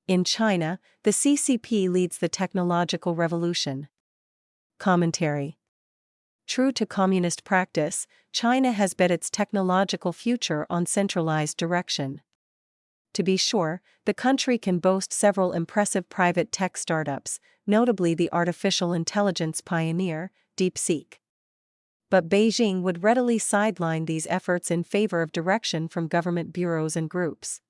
In China, the CCP leads the technological revolution. Commentary. True to communist practice, China has bet its technological future on centralized direction. To be sure, the country can boast several impressive private tech startups, notably the artificial intelligence pioneer, DeepSeek. But Beijing would readily sideline these efforts in favor of direction from government bureaus and groups.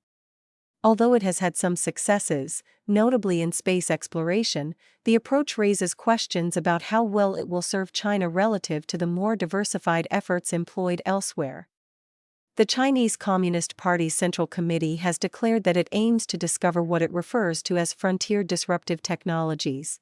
Although it has had some successes, notably in space exploration, the approach raises questions about how well it will serve China relative to the more diversified efforts employed elsewhere. The Chinese Communist Party's Central Committee has declared that it aims to discover what it refers to as frontier disruptive technologies.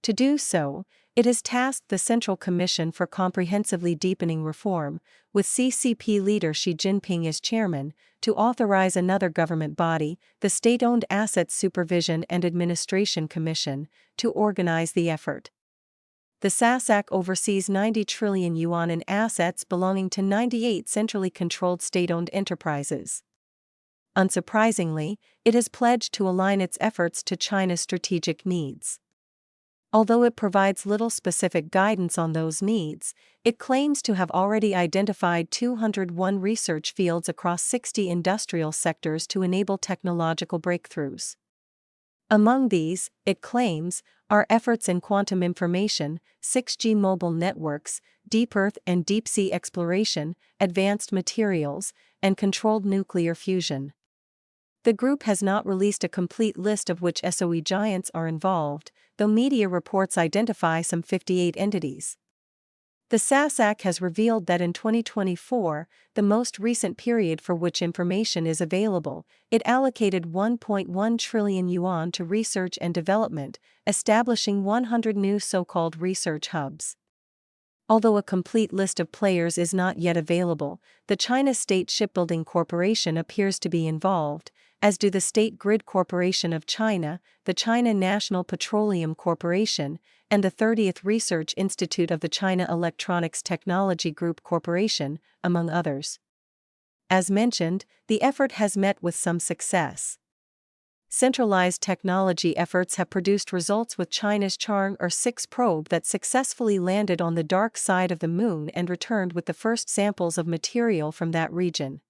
To do so, it has tasked the Central Commission for Comprehensively Deepening Reform, with CCP leader Xi Jinping as chairman, to authorize another government body, the State-Owned Assets Supervision and Administration Commission, to organize the effort. The SASAC oversees 90 trillion yuan in assets belonging to 98 centrally controlled state-owned enterprises. Unsurprisingly, it has pledged to align its efforts to China's strategic needs. Although it provides little specific guidance on those needs, it claims to have already identified 201 research fields across 60 industrial sectors to enable technological breakthroughs. Among these, it claims, are efforts in quantum information, 6G mobile networks, deep earth and deep sea exploration, advanced materials, and controlled nuclear fusion. The group has not released a complete list of which SOE giants are involved, though media reports identify some 58 entities. The SASAC has revealed that in 2024, the most recent period for which information is available, it allocated 1.1 trillion yuan to research and development, establishing 100 new so-called research hubs. Although a complete list of players is not yet available, the China State Shipbuilding Corporation appears to be involved, as do the State Grid Corporation of China, the China National Petroleum Corporation, and the 30th Research Institute of the China Electronics Technology Group Corporation, among others. As mentioned, the effort has met with some success. Centralized technology efforts have produced results with China's Chang'e 6 probe that successfully landed on the dark side of the moon and returned with the first samples of material from that region.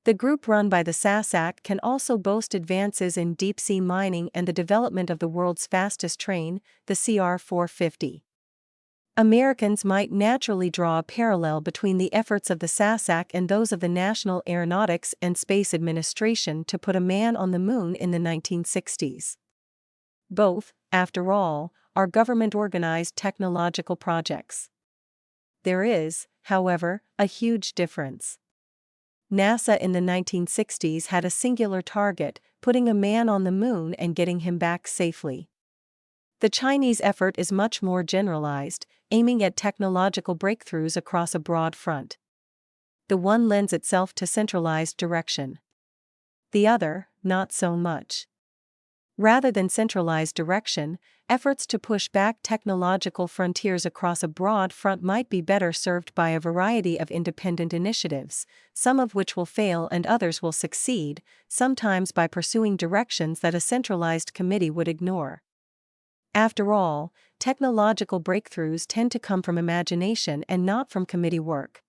The group run by the SASAC can also boast advances in deep-sea mining and the development of the world's fastest train, the CR-450. Americans might naturally draw a parallel between the efforts of the SASAC and those of the National Aeronautics and Space Administration to put a man on the moon in the 1960s. Both, after all, are government-organized technological projects. There is, however, a huge difference. NASA in the 1960s had a singular target, putting a man on the moon and getting him back safely. The Chinese effort is much more generalized, aiming at technological breakthroughs across a broad front. The one lends itself to centralized direction. The other, not so much. Rather than centralized direction, efforts to push back technological frontiers across a broad front might be better served by a variety of independent initiatives, some of which will fail and others will succeed, sometimes by pursuing directions that a centralized committee would ignore. After all, technological breakthroughs tend to come from imagination and not from committee work.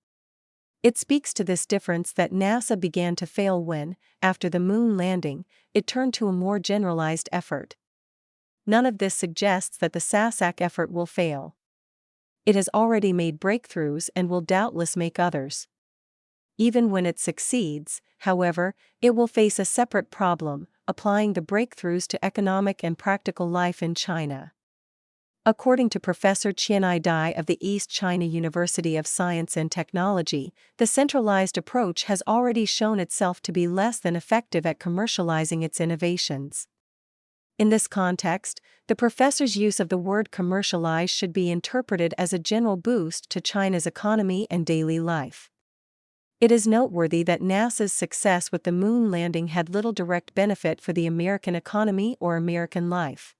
It speaks to this difference that NASA began to fail when, after the moon landing, it turned to a more generalized effort. None of this suggests that the SASAC effort will fail. It has already made breakthroughs and will doubtless make others. Even when it succeeds, however, it will face a separate problem, applying the breakthroughs to economic and practical life in China. According to Professor Qianai Dai of the East China University of Science and Technology, the centralized approach has already shown itself to be less than effective at commercializing its innovations. In this context, the professor's use of the word commercialize should be interpreted as a general boost to China's economy and daily life. It is noteworthy that NASA's success with the moon landing had little direct benefit for the American economy or American life.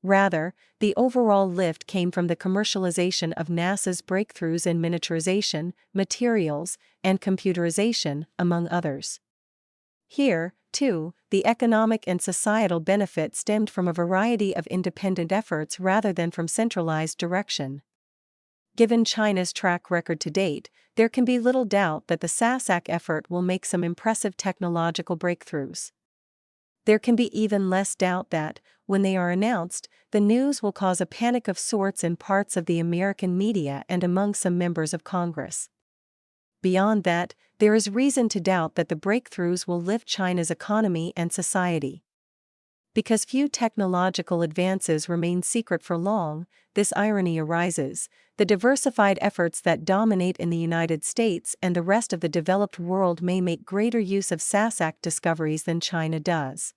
Rather, the overall lift came from the commercialization of NASA's breakthroughs in miniaturization, materials, and computerization, among others. Here, too, the economic and societal benefit stemmed from a variety of independent efforts rather than from centralized direction. Given China's track record to date, there can be little doubt that the SASAC effort will make some impressive technological breakthroughs. There can be even less doubt that, when they are announced, the news will cause a panic of sorts in parts of the American media and among some members of Congress. Beyond that, there is reason to doubt that the breakthroughs will lift China's economy and society. Because few technological advances remain secret for long, this irony arises: the diversified efforts that dominate in the United States and the rest of the developed world may make greater use of SASAC discoveries than China does.